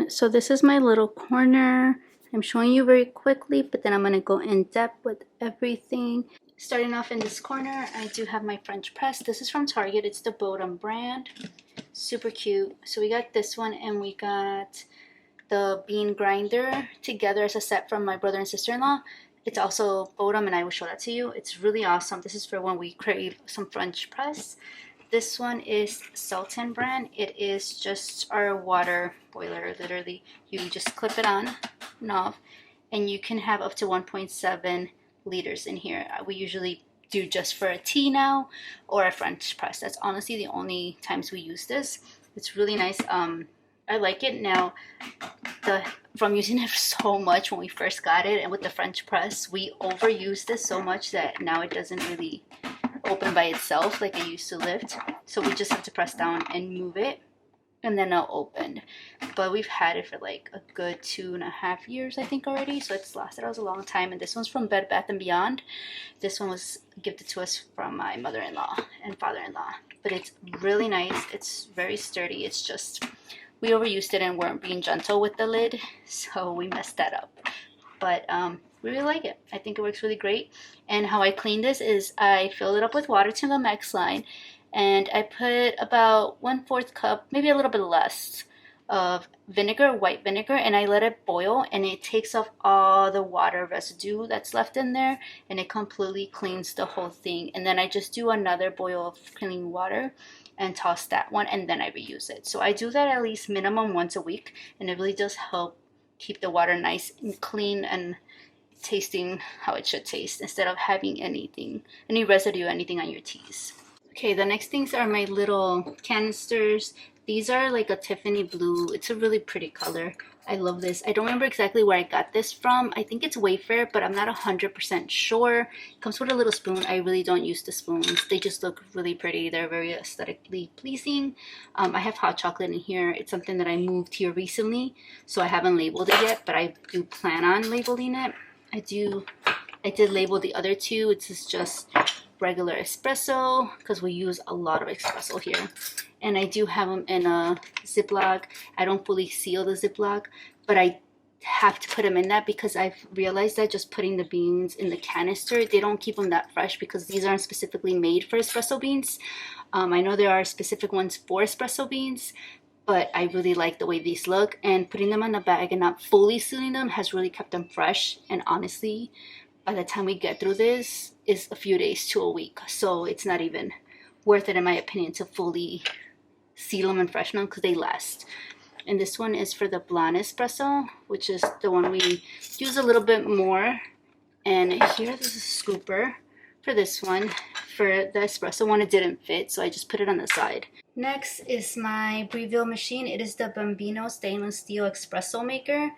So this is my little corner. I'm showing you very quickly, but then I'm going to go in depth with everything. Starting off in this corner, I do have my French press. This is from Target. It's the Bodum brand. Super cute. So we got this one, and we got the bean grinder together as a set from my brother and sister-in-law. It's also Bodum, and I will show that to you. It's really awesome. This is for when we crave some French press. This one is Sultan brand. It is just our water boiler. Literally, you just clip it on and off, and you can have up to 1.7 liters in here. We usually do just for a tea now or a French press. That's honestly the only times we use this. It's really nice. I like it now. From using it so much when we first got it, and with the French press, we overused this so much that now it doesn't really open by itself like it used to lift. So we just have to press down and move it, and then it'll open. But we've had it for like a good 2.5 years, I think, already. So it's lasted us a long time. And this one's from Bed Bath & Beyond. This one was gifted to us from my mother-in-law and father-in-law. But it's really nice. It's very sturdy. It's just, we overused it and weren't being gentle with the lid, so we messed that up. But we really like it. I think it works really great. And how I clean this is I fill it up with water to the max line, and I put about 1/4 cup, maybe a little bit less, of vinegar, white vinegar, and I let it boil, and it takes off all the water residue that's left in there, and it completely cleans the whole thing. And then I just do another boil of clean water and toss that one, and then I reuse it. So I do that at least minimum once a week, and it really does help keep the water nice and clean and tasting how it should taste, instead of having any residue, anything on your teas. Okay, the next things are my little canisters. These are like a Tiffany blue. It's a really pretty color. I love this. I don't remember exactly where I got this from. I think it's Wayfair, but I'm not 100% sure. It comes with a little spoon. I really don't use the spoons. They just look really pretty. They're very aesthetically pleasing. I have hot chocolate in here. It's something that I moved here recently, so I haven't labeled it yet, but I do plan on labeling it. I did label the other two. It's just regular espresso, because we use a lot of espresso here. And I do have them in a Ziploc. I don't fully seal the Ziploc, but I have to put them in that because I've realized that just putting the beans in the canister, they don't keep them that fresh, because these aren't specifically made for espresso beans. I know there are specific ones for espresso beans, but I really like the way these look, and putting them in a bag and not fully sealing them has really kept them fresh. And honestly, by the time we get through this, is a few days to a week. So it's not even worth it, in my opinion, to fully seal them and freshen them, because they last. And this one is for the blonde espresso, which is the one we use a little bit more. And here, this is a scooper for this one. For the espresso one, it didn't fit, so I just put it on the side. Next is my Breville machine. It is the Bambino stainless steel espresso maker.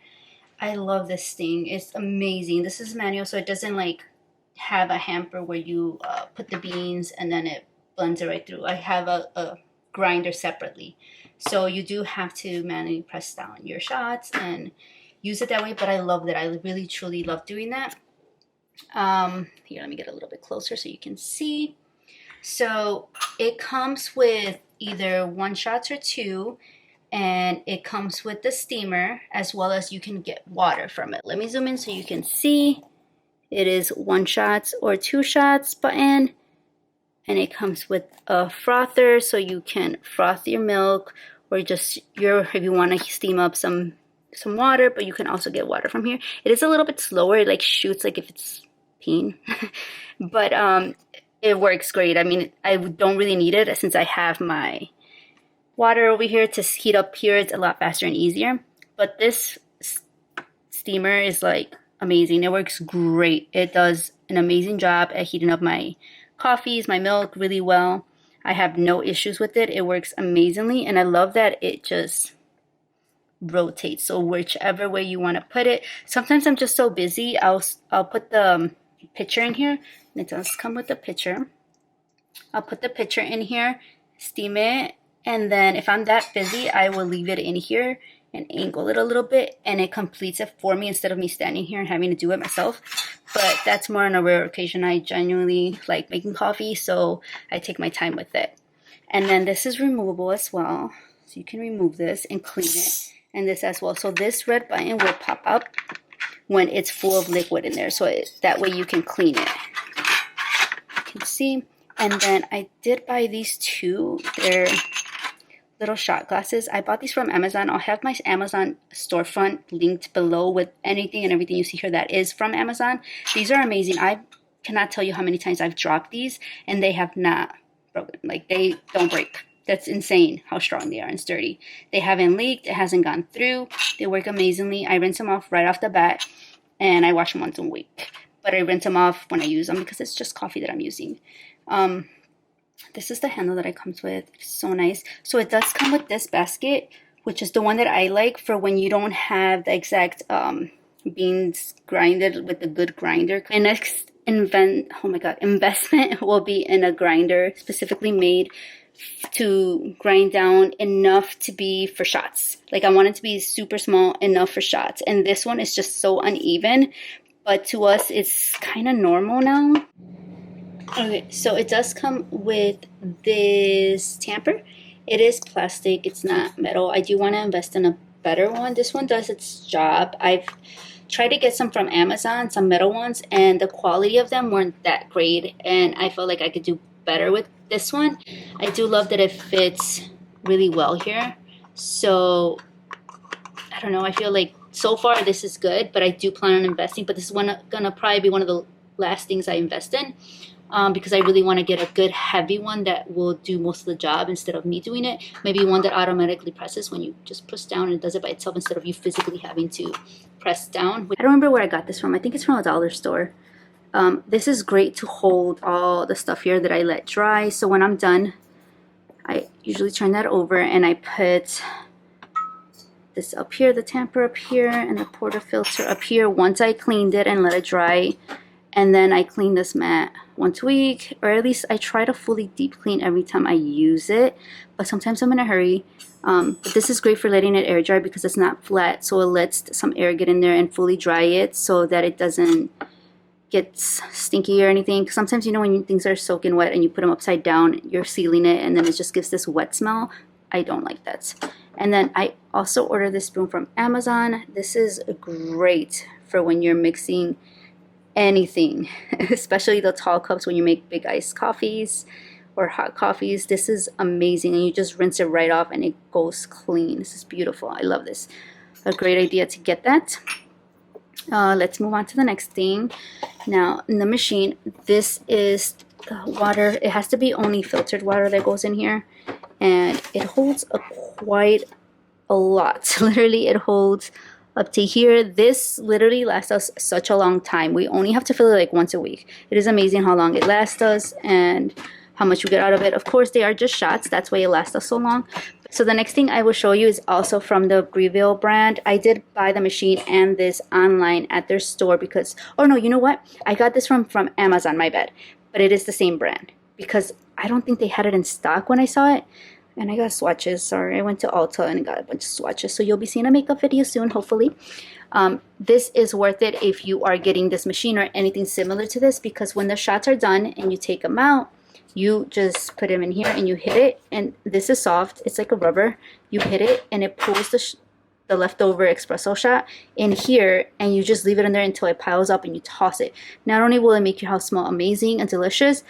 I love this thing. It's amazing. This is manual, so it doesn't like have a hamper where you put the beans and then it blends it right through. I have a grinder separately, so you do have to manually press down your shots and use it that way. But I love that. I really truly love doing that. Here, let me get a little bit closer so you can see. So it comes with either 1 shot or 2, and it comes with the steamer, as well as you can get water from it. Let me zoom in so you can see. It is 1 shot or 2 shots button, and it comes with a frother, so you can froth your milk, or just if you want to steam up some water, but you can also get water from here. It is a little bit slower. It like shoots like if it's peeing, but it works great. I mean, I don't really need it since I have my water over here to heat up here. It's a lot faster and easier. But this steamer is like amazing. It works great. It does an amazing job at heating up my coffees, my milk really well. I have no issues with it. It works amazingly, and I love that it just rotates. So whichever way you want to put it. Sometimes I'm just so busy, I'll put the pitcher in here. It does come with a pitcher. I'll put the pitcher in here, steam it, and then if I'm that busy, I will leave it in here and angle it a little bit, and it completes it for me instead of me standing here and having to do it myself. But that's more on a rare occasion. I genuinely like making coffee, so I take my time with it. And then this is removable as well, so you can remove this and clean it. and this as well. So this red button will pop up when it's full of liquid in there, so that way you can clean it. You can see. And then I did buy these two. They're little shot glasses. I bought these from Amazon. I'll have my Amazon storefront linked below with anything and everything you see here that is from Amazon. These are amazing. I cannot tell you how many times I've dropped these and they have not broken. Like, they don't break. That's insane how strong they are and sturdy. They haven't leaked. It hasn't gone through. They work amazingly. I rinse them off right off the bat and I wash them once a week. But I rinse them off when I use them because it's just coffee that I'm using. This is the handle that it comes with. It's so nice. So it does come with this basket, which is the one that I like for when you don't have the exact beans grinded with a good grinder. My next investment will be in a grinder specifically made to grind down enough to be for shots. Like, I want it to be super small enough for shots. And this one is just so uneven, but to us it's kind of normal now. Okay, so it does come with this tamper. It is plastic, it's not metal. I do want to invest in a better one. This one does its job. I've tried to get some from Amazon, some metal ones, and the quality of them weren't that great, and I felt like I could do better with this one. I do love that it fits really well here. So I don't know, I feel like so far this is good, but I do plan on investing. But this is gonna probably be one of the last things I invest in. Because I really want to get a good heavy one that will do most of the job instead of me doing it. Maybe one that automatically presses when you just push down and it does it by itself instead of you physically having to press down. I don't remember where I got this from. I think it's from a dollar store. This is great to hold all the stuff here that I let dry. So when I'm done, I usually turn that over and I put this up here, the tamper up here, and the portafilter up here once I cleaned it and let it dry. And then I clean this mat once a week, or at least I try to fully deep clean every time I use it. But sometimes I'm in a hurry. But this is great for letting it air dry because it's not flat, so it lets some air get in there and fully dry it so that it doesn't get stinky or anything. Sometimes, you know, when things are soaking wet and you put them upside down, you're sealing it and then it just gives this wet smell. I don't like that. And then I also ordered this spoon from Amazon. This is great for when you're mixing anything, especially the tall cups when you make big iced coffees or hot coffees. This is amazing, and you just rinse it right off and it goes clean. This is beautiful. I love this. A great idea to get that. Let's move on to the next thing. Now, in the machine, this is the water. It has to be only filtered water that goes in here, and it holds quite a lot. Literally, it holds up to here. This literally lasts us such a long time. We only have to fill it like once a week. It is amazing how long it lasts us and how much we get out of it. Of course, they are just shots. That's why it lasts us so long. So the next thing I will show you is also from the Breville brand. I did buy the machine and this online at their store because, oh no, you know what? I got this from Amazon, my bad. But it is the same brand because I don't think they had it in stock when I saw it. And I got swatches. Sorry, I went to Ulta and got a bunch of swatches. So you'll be seeing a makeup video soon, hopefully. This is worth it if you are getting this machine or anything similar to this, because when the shots are done and you take them out, you just put them in here and you hit it. And this is soft. It's like a rubber. You hit it and it pulls the leftover espresso shot in here, and you just leave it in there until it piles up and you toss it. Not only will it make your house smell amazing and delicious,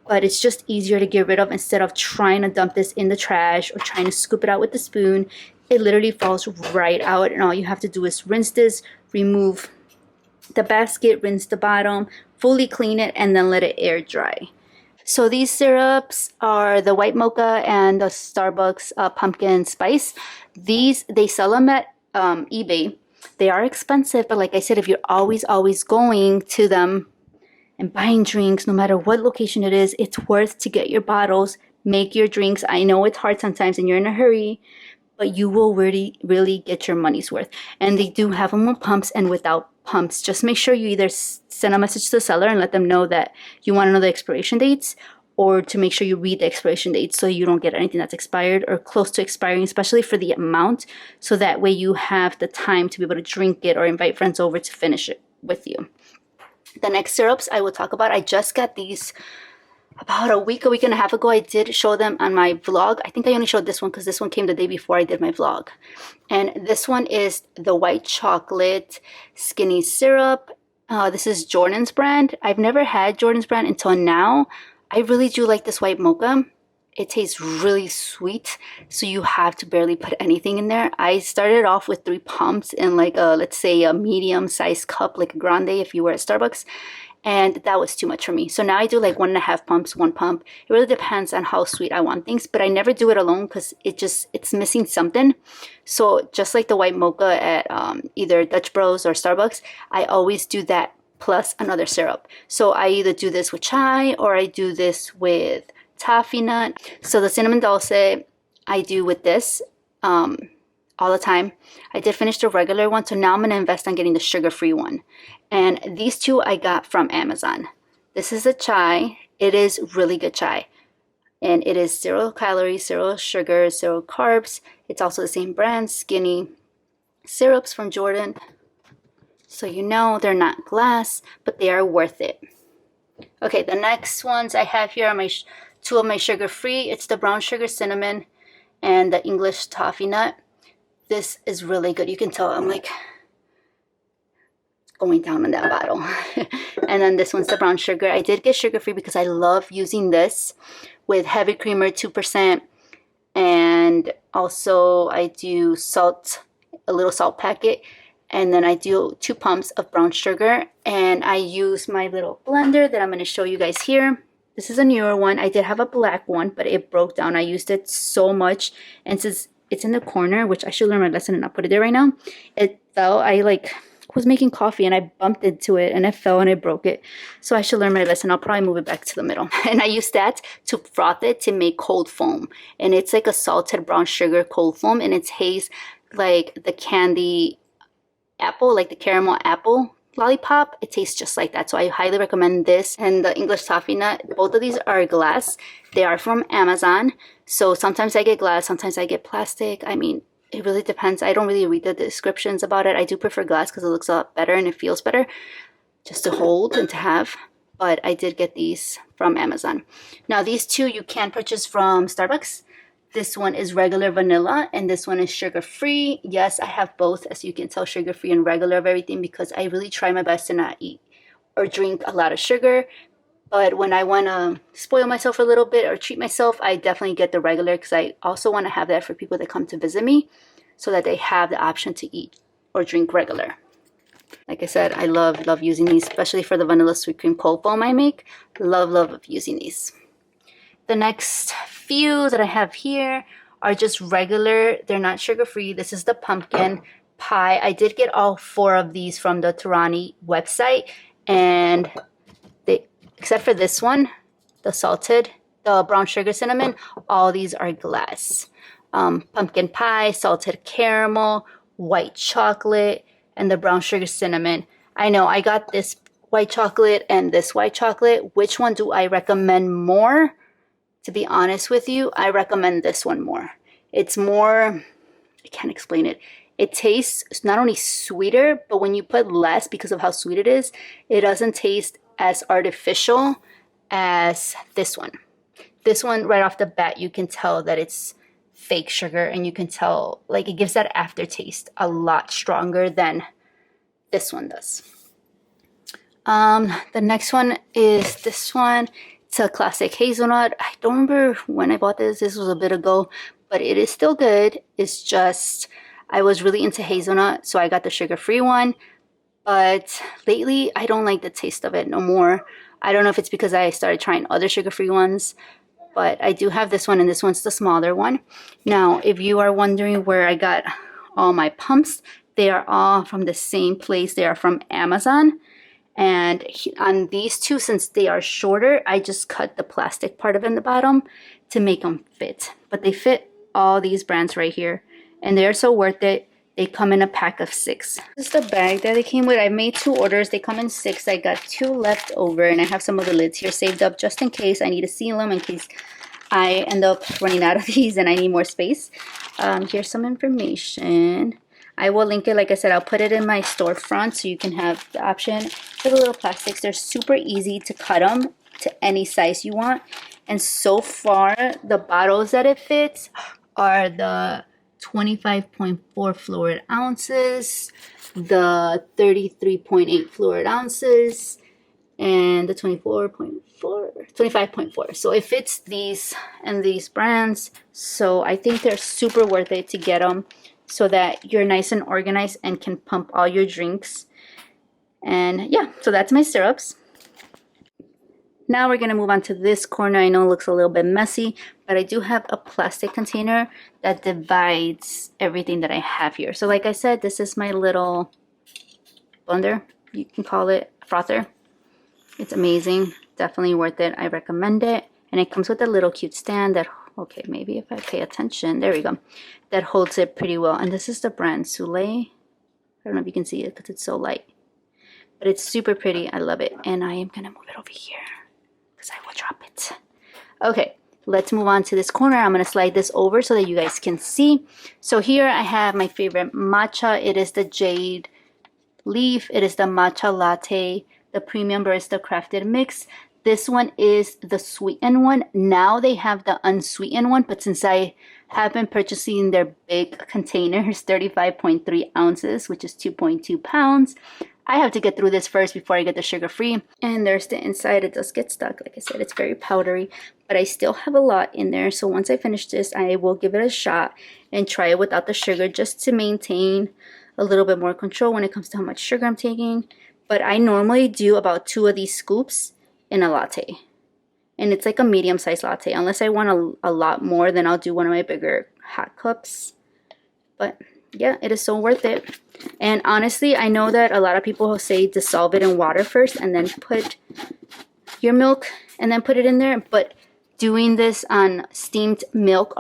but it's just easier to get rid of instead of trying to dump this in the trash or trying to scoop it out with the spoon. It literally falls right out, and all you have to do is rinse this, remove the basket, rinse the bottom, fully clean it, and then let it air dry. So these syrups are the white mocha and the Starbucks pumpkin spice. These, they sell them at eBay. They are expensive, but like I said, if you're always going to them and buying drinks, no matter what location it is, it's worth to get your bottles, make your drinks. I know it's hard sometimes and you're in a hurry, but you will really get your money's worth. And they do have them with pumps and without pumps. Just make sure you either send a message to the seller and let them know that you want to know the expiration dates, or to make sure you read the expiration dates so you don't get anything that's expired or close to expiring, especially for the amount, so that way you have the time to be able to drink it or invite friends over to finish it with you. The next syrups I will talk about, I just got these about a week and a half ago, I did show them on my vlog. I think I only showed this one because this one came the day before I did my vlog. And this one is the white chocolate skinny syrup. This is Jordan's brand. I've never had Jordan's brand until now. I really do like this white mocha. It tastes really sweet, so you have to barely put anything in there. I started off with 3 pumps in like a, let's say a medium sized cup, like a grande if you were at Starbucks, and that was too much for me. So now I do like 1.5 pumps, 1 pump. It really depends on how sweet I want things, but I never do it alone because it's missing something. So just like the white mocha at either Dutch Bros or Starbucks, I always do that plus another syrup. So I either do this with chai or I do this with toffee nut. So the cinnamon dulce I do with this all the time. I did finish the regular one, so now I'm going to invest on getting the sugar-free one. And these two I got from Amazon. This is a chai. It is really good chai. And it is 0 calories, 0 sugar, 0 carbs. It's also the same brand, Skinny Syrups from Jordan. So you know they're not glass, but they are worth it. Okay, the next ones I have here are my two of my sugar-free. It's the brown sugar cinnamon and the English toffee nut. This is really good. You can tell I'm like going down on that bottle. And then this one's the brown sugar. I did get sugar-free because I love using this with heavy creamer, 2%. And also I do salt, a little salt packet. And then I do 2 pumps of brown sugar. And I use my little blender that I'm going to show you guys here. This is a newer one. I did have a black one, but it broke down. I used it so much. And since it's in the corner, which I should learn my lesson and not put it there right now, it fell. I like was making coffee and I bumped into it and it fell and it broke it. So I should learn my lesson. I'll probably move it back to the middle. And I use that to froth it to make cold foam. And it's like a salted brown sugar cold foam, and it tastes like the candy apple, like the caramel apple lollipop. It tastes just like that. So I highly recommend this and the English toffee nut. Both of these are glass. They are from Amazon. So sometimes I get glass, sometimes I get plastic. I mean, it really depends. I don't really read the descriptions about it. I do prefer glass because it looks a lot better and it feels better just to hold and to have. But I did get these from Amazon. Now these two you can purchase from Starbucks. This one is regular vanilla and this one is sugar-free. Yes, I have both, as you can tell, sugar-free and regular of everything because I really try my best to not eat or drink a lot of sugar. But when I want to spoil myself a little bit or treat myself, I definitely get the regular because I also want to have that for people that come to visit me so that they have the option to eat or drink regular. Like I said, I love using these, especially for the vanilla sweet cream cold foam I make. Love using these. The next few that I have here are just regular. They're not sugar-free. This is the pumpkin pie. I did get all 4 of these from the Tarani website, and they, except for this one, the brown sugar cinnamon, all these are glass. Pumpkin pie, salted caramel, white chocolate, and the brown sugar cinnamon. I know I got this white chocolate and this white chocolate. Which one do I recommend more? To be honest with you, I recommend this one more. It's more, I can't explain it. It tastes not only sweeter, but when you put less because of how sweet it is, it doesn't taste as artificial as this one. This one, right off the bat, you can tell that it's fake sugar, and you can tell, like, it gives that aftertaste a lot stronger than this one does. The next one is this one. It's a classic hazelnut. I don't remember when I bought this. This was a bit ago, but it is still good. It's just, I was really into hazelnut, so I got the sugar-free one. But lately, I don't like the taste of it no more. I don't know if it's because I started trying other sugar-free ones, but I do have this one, and this one's the smaller one. Now, if you are wondering where I got all my pumps, they are all from the same place. They are from Amazon. And on these two, since they are shorter, I just cut the plastic part of it in the bottom to make them fit. But they fit all these brands right here, and they're so worth it. They come in a pack of 6. This is the bag that they came with. I made 2 orders. They come in 6. I got 2 left over, and I have some of the lids here saved up just in case I need to seal them, in case I end up running out of these and I need more space. Here's some information. I will link it. Like I said, I'll put it in my storefront so you can have the option for the little plastics. They're super easy to cut them. to any size you want. And so far, the bottles that it fits are the 25.4 fluid ounces, the 33.8 fluid ounces, and the 25.4. So it fits these and these brands. So I think they're super worth it to get them so that you're nice and organized and can pump all your drinks. And yeah, so that's my syrups. Now we're gonna move on to this corner. I know it looks a little bit messy, but I do have a plastic container that divides everything that I have here. So like I said, this is my little blender. You can call it frother. It's amazing, definitely worth it. I recommend it. And it comes with a little cute stand that, okay, maybe if I pay attention, there we go, that holds it pretty well. And this is the brand Soleil. I don't know if you can see it because it's so light, but it's super pretty. I love it. And I am gonna move it over here because I will drop it. Okay, let's move on to this corner. I'm gonna slide this over so that you guys can see. So here I have my favorite matcha. It is the Jade leaf. It is the matcha latte, the premium barista crafted mix. This one is the sweetened one. Now they have the unsweetened one, but since I have been purchasing their big containers, 35.3 ounces, which is 2.2 pounds, I have to get through this first before I get the sugar free. And there's the inside. It does get stuck. Like I said, it's very powdery, but I still have a lot in there. So once I finish this, I will give it a shot and try it without the sugar just to maintain a little bit more control when it comes to how much sugar I'm taking. But I normally do about 2 of these scoops in a latte. And it's like a medium-sized latte. Unless I want a lot more, then I'll do one of my bigger hot cups. But yeah, it is so worth it. And honestly, I know that a lot of people say dissolve it in water first and then put your milk and then put it in there. But doing this on steamed milk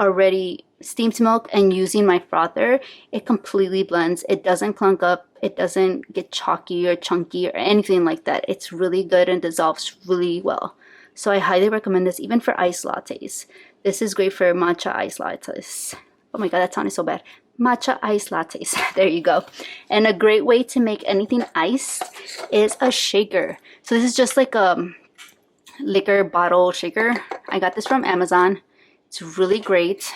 and using my frother, it completely blends. It doesn't clunk up. It doesn't get chalky or chunky or anything like that. It's really good and dissolves really well. So I highly recommend this even for iced lattes. This is great for matcha iced lattes. Oh my god, that sounded so bad. Matcha iced lattes. There you go. And a great way to make anything iced is a shaker. So this is just like a liquor bottle shaker. I got this from Amazon. It's really great.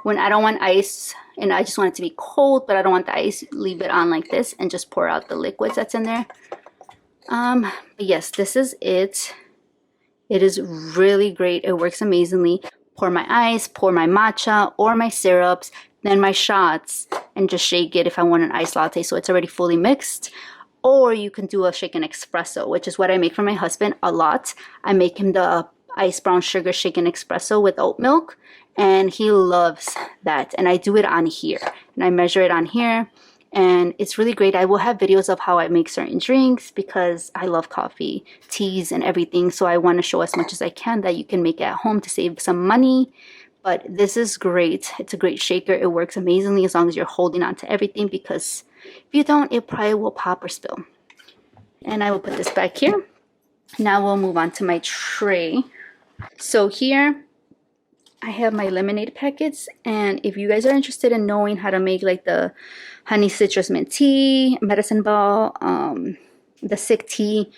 When I don't want ice and I just want it to be cold, but I don't want the ice, leave it on like this and just pour out the liquids that's in there. But yes, this is it. It is really great. It works amazingly. Pour my ice, pour my matcha or my syrups, then my shots, and just shake it if I want an iced latte so it's already fully mixed. Or you can do a shaken espresso, which is what I make for my husband a lot. I make him the ice brown sugar shaken espresso with oat milk, and he loves that. And I do it on here, and I measure it on here, and it's really great. I will have videos of how I make certain drinks because I love coffee, teas, and everything. So I want to show as much as I can that you can make it at home to save some money. But this is great. It's a great shaker. It works amazingly as long as you're holding on to everything, because if you don't, it probably will pop or spill. And I will put this back here. Now we'll move on to my tray. So here I have my lemonade packets, and if you guys are interested in knowing how to make like the honey citrus mint tea, medicine ball, the sick tea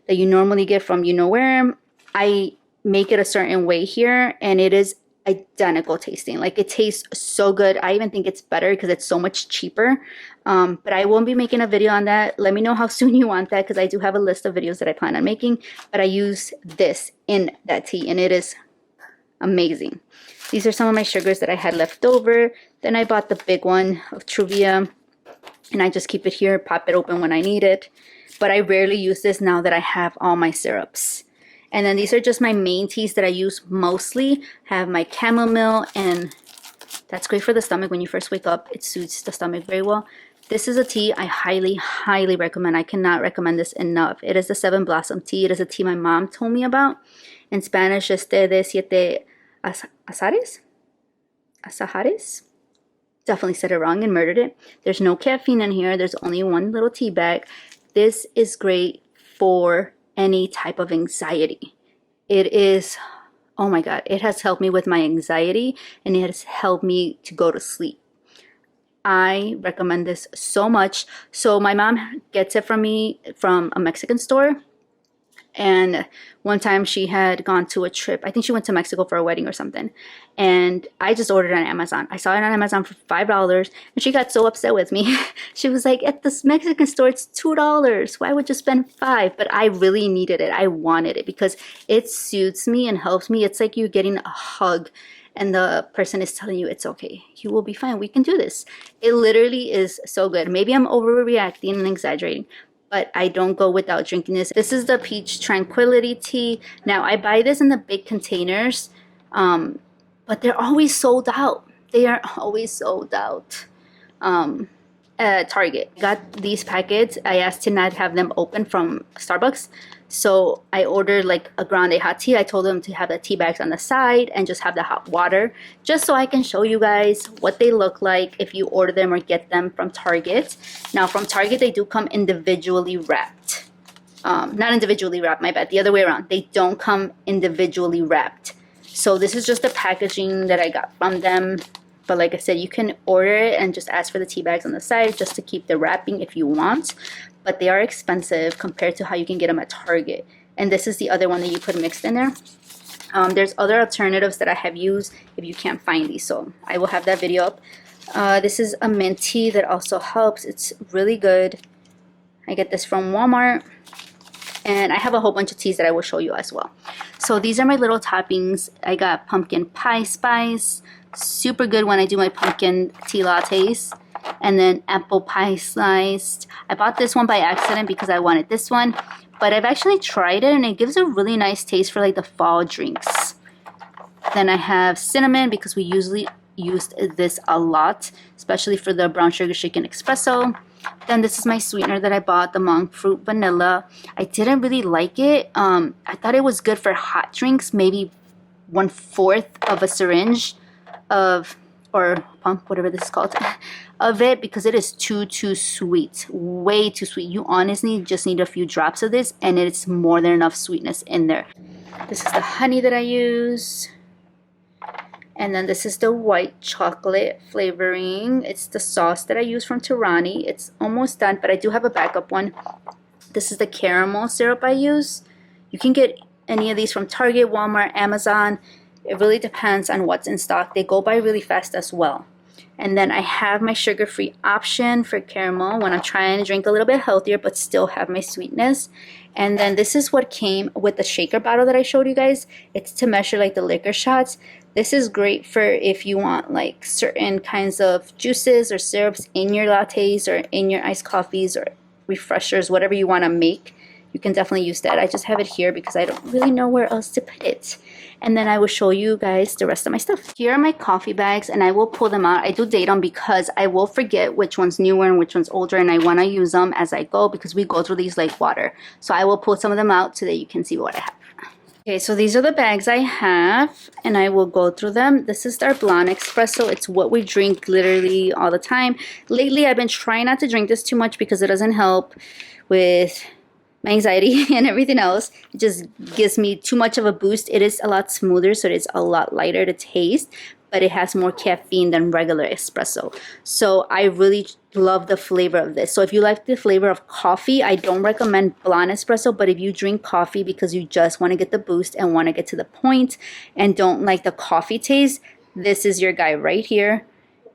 that you normally get from you know where, I make it a certain way here, and it is identical tasting. Like, it tastes so good. I even think it's better because it's so much cheaper. But I won't be making a video on that. Let me know how soon you want that, because I do have a list of videos that I plan on making. But I use this in that tea, and it is amazing. These are some of my sugars that I had left over. Then I bought the big one of Truvia, and I just keep it here, pop it open when I need it. But I rarely use this now that I have all my syrups. And then these are just my main teas that I use mostly. I have my chamomile, and that's great for the stomach. When you first wake up, it soothes the stomach very well. This is a tea I highly, highly recommend. I cannot recommend this enough. It is the Seven Blossom tea. It is a tea my mom told me about. In Spanish, es té de siete azahares. Definitely said it wrong and murdered it. There's no caffeine in here. There's only one little tea bag. This is great for any type of anxiety. It is, oh my god, it has helped me with my anxiety, and it has helped me to go to sleep. I recommend this so much. So my mom gets it from me from a Mexican store, And one time she had gone to a trip. I think she went to Mexico for a wedding or something. And I just ordered on Amazon. I saw it on Amazon for $5. And she got so upset with me. She was like, at this Mexican store, it's $2. Why would you spend 5? But I really needed it. I wanted it because it suits me and helps me. It's like you're getting a hug. And the person is telling you it's okay. You will be fine. We can do this. It literally is so good. Maybe I'm overreacting and exaggerating, but I don't go without drinking this. This is the Peach Tranquility Tea. Now, I buy this in the big containers, but they're always sold out. They are always sold out. At Target. Got these packets. I asked to not have them open from Starbucks. So I ordered like a grande hot tea. I told them to have the tea bags on the side and just have the hot water, just so I can show you guys what they look like if you order them or get them from Target. Now from Target, they do come individually wrapped. Not individually wrapped, my bad. The other way around. They don't come individually wrapped. So this is just the packaging that I got from them. But like I said, you can order it and just ask for the tea bags on the side just to keep the wrapping if you want. But they are expensive compared to how you can get them at Target. And this is the other one that you could mix in there. There's other alternatives that I have used if you can't find these. So I will have that video up. This is a mint tea that also helps. It's really good. I get this from Walmart. And I have a whole bunch of teas that I will show you as well. So these are my little toppings. I got pumpkin pie spice. Super good when I do my pumpkin tea lattes. And then apple pie sliced. I bought this one by accident because I wanted this one. But I've actually tried it and it gives a really nice taste for like the fall drinks. Then I have cinnamon because we usually used this a lot, especially for the brown sugar shaken espresso. Then this is my sweetener that I bought, the monk fruit vanilla. I didn't really like it. I thought it was good for hot drinks, maybe 1/4 of a syringe of, or pump, whatever this is called, of it, because it is too sweet, way too sweet. You honestly just need a few drops of this and it's more than enough sweetness in there. This is the honey that I use. And then this is the white chocolate flavoring. It's the sauce that I use from Tirani. It's almost done, but I do have a backup one. This is the caramel syrup I use. You can get any of these from Target, Walmart, Amazon. It really depends on what's in stock. They go by really fast as well. And then I have my sugar-free option for caramel when I'm trying to drink a little bit healthier but still have my sweetness. And then this is what came with the shaker bottle that I showed you guys. It's to measure like the liquor shots. This is great for if you want like certain kinds of juices or syrups in your lattes or in your iced coffees or refreshers, whatever you want to make. You can definitely use that. I just have it here because I don't really know where else to put it. And then I will show you guys the rest of my stuff. Here are my coffee bags and I will pull them out. I do date them because I will forget which one's newer and which one's older, and I want to use them as I go because we go through these like water. So I will pull some of them out so that you can see what I have. Okay, so these are the bags I have and I will go through them. This is our blonde espresso. It's what we drink literally all the time. Lately, I've been trying not to drink this too much because it doesn't help with my anxiety and everything else. It just gives me too much of a boost. It is a lot smoother, so it's a lot lighter to taste, but it has more caffeine than regular espresso. So I really love the flavor of this. So if you like the flavor of coffee, I don't recommend blonde espresso, but if you drink coffee because you just want to get the boost and want to get to the point and don't like the coffee taste, this is your guy right here.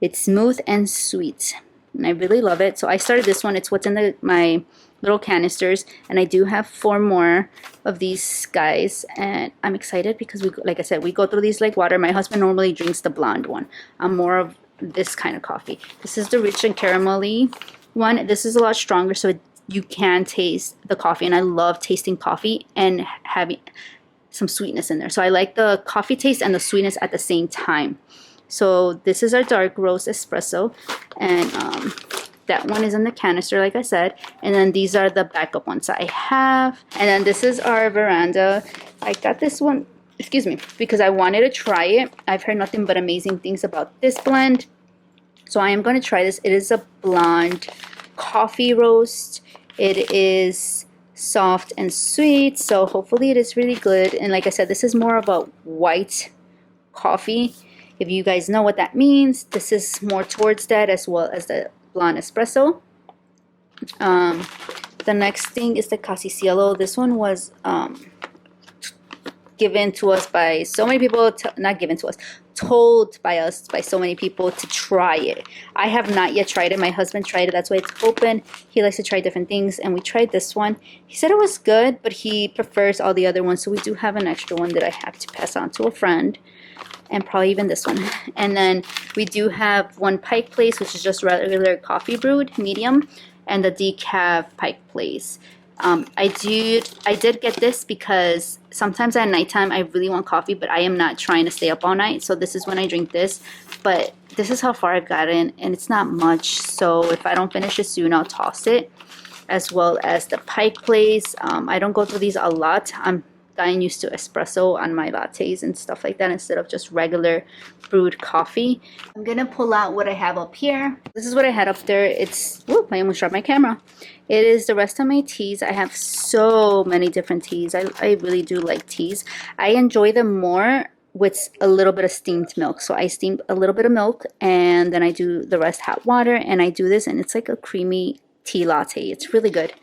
It's smooth and sweet, and I really love it. So I started this one. It's what's in my little canisters, and I do have 4 more of these guys, and I'm excited because we, like I said, we go through these like water. My husband normally drinks the blonde one. I'm more of this kind of coffee. This is the rich and caramelly one. This is a lot stronger, so you can taste the coffee, and I love tasting coffee and having some sweetness in there. So I like the coffee taste and the sweetness at the same time. So this is our dark roast espresso, and that one is in the canister, like I said. And then these are the backup ones I have. And then this is our veranda. I got this one, excuse me, because I wanted to try it. I've heard nothing but amazing things about this blend. So I am going to try this. It is a blonde coffee roast. It is soft and sweet. So hopefully it is really good. And like I said, this is more of a white coffee. If you guys know what that means, this is more towards that, as well as the blonde espresso. The next thing is the Casi Cielo. This one was given to us by so many people, not given to us, told by us by so many people to try it. I have not yet tried it. My husband tried it. That's why it's open. He likes to try different things, and we tried this one. He said it was good, but he prefers all the other ones, so we do have an extra one that I have to pass on to a friend, and probably even this one. And then we do have one Pike Place, which is just regular coffee brewed, medium, and the decaf Pike Place. I did get this because sometimes at nighttime I really want coffee, but I am not trying to stay up all night, so this is when I drink this. But this is how far I've gotten, and it's not much, so if I don't finish it soon, I'll toss it. As well as the Pike Place. I don't go through these a lot. I'm gotten used to espresso on my lattes and stuff like that instead of just regular brewed coffee. I'm gonna pull out what I have up here. This is what I had up there. It's, whoop, I almost dropped my camera. It is the rest of my teas. I have so many different teas. I really do like teas. I enjoy them more with a little bit of steamed milk. So I steam a little bit of milk and then I do the rest hot water, and I do this and it's like a creamy tea latte. It's really good.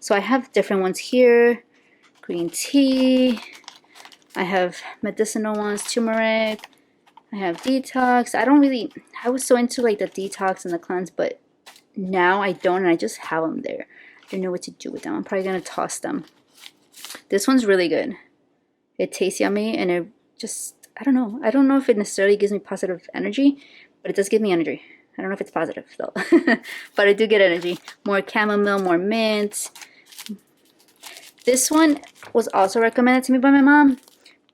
So I have different ones here. Green tea. I have medicinal ones, turmeric. I have detox. I was so into like the detox and the cleanse, but now I don't, and I just have them there. I don't know what to do with them. I'm probably gonna toss them. This one's really good. It tastes yummy, and it just, I don't know. I don't know if it necessarily gives me positive energy, but it does give me energy. I don't know if it's positive though, but I do get energy. More chamomile, more mint. This one was also recommended to me by my mom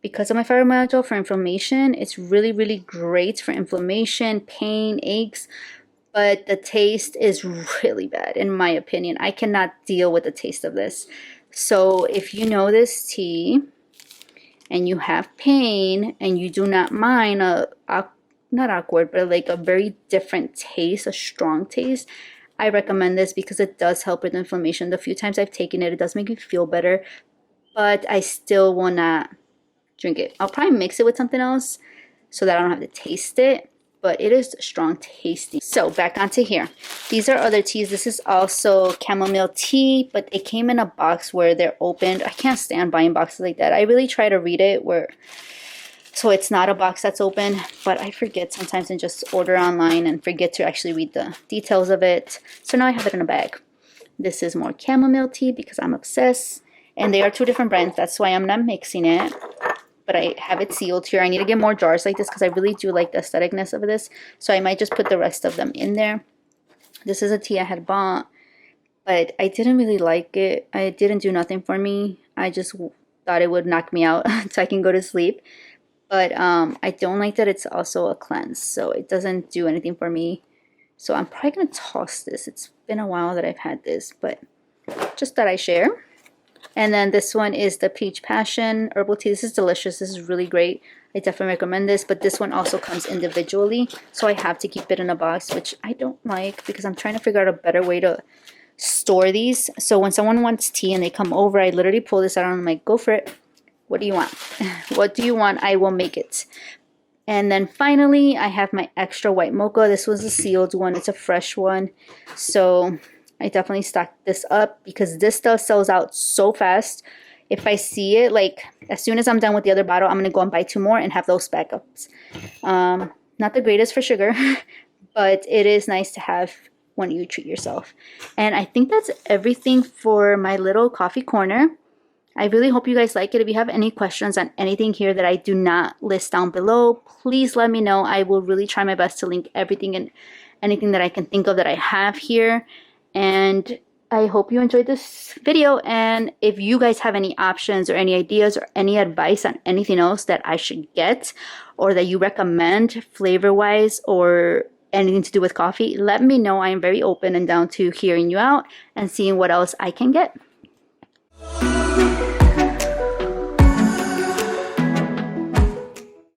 because of my fibromyalgia for inflammation. It's really, really great for inflammation, pain, aches, but the taste is really bad in my opinion. I cannot deal with the taste of this. So if you know this tea and you have pain and you do not mind not awkward, but like a very different taste, a strong taste, I recommend this because it does help with inflammation. The few times I've taken it, it does make me feel better, but I still will not drink it. I'll probably mix it with something else so that I don't have to taste it, but it is strong tasting. So back onto here. These are other teas. This is also chamomile tea, but it came in a box where they're opened. I can't stand buying boxes like that. I really try to read it so it's not a box that's open, but I forget sometimes and just order online and forget to actually read the details of it. So now I have it in a bag. This is more chamomile tea because I'm obsessed. And they are two different brands. That's why I'm not mixing it. But I have it sealed here. I need to get more jars like this because I really do like the aestheticness of this. So I might just put the rest of them in there. This is a tea I had bought, but I didn't really like it. It didn't do nothing for me. I just thought it would knock me out so I can go to sleep. But I don't like that it's also a cleanse, so it doesn't do anything for me. So I'm probably going to toss this. It's been a while that I've had this, but just that I share. And then this one is the Peach Passion Herbal Tea. This is delicious. This is really great. I definitely recommend this, but this one also comes individually, so I have to keep it in a box, which I don't like because I'm trying to figure out a better way to store these. So when someone wants tea and they come over, I literally pull this out and I'm like, go for it. What do you want? What do you want? I will make it. And then finally, I have my extra white mocha. This was a sealed one. It's a fresh one. So I definitely stocked this up because this stuff sells out so fast. If I see it, like as soon as I'm done with the other bottle, I'm going to go and buy 2 more and have those backups. Not the greatest for sugar, but it is nice to have when you treat yourself. And I think that's everything for my little coffee corner. I really hope you guys like it. If you have any questions on anything here that I do not list down below, please let me know. I will really try my best to link everything and anything that I can think of that I have here. And I hope you enjoyed this video. And if you guys have any options or any ideas or any advice on anything else that I should get or that you recommend flavor-wise or anything to do with coffee, let me know. I am very open and down to hearing you out and seeing what else I can get.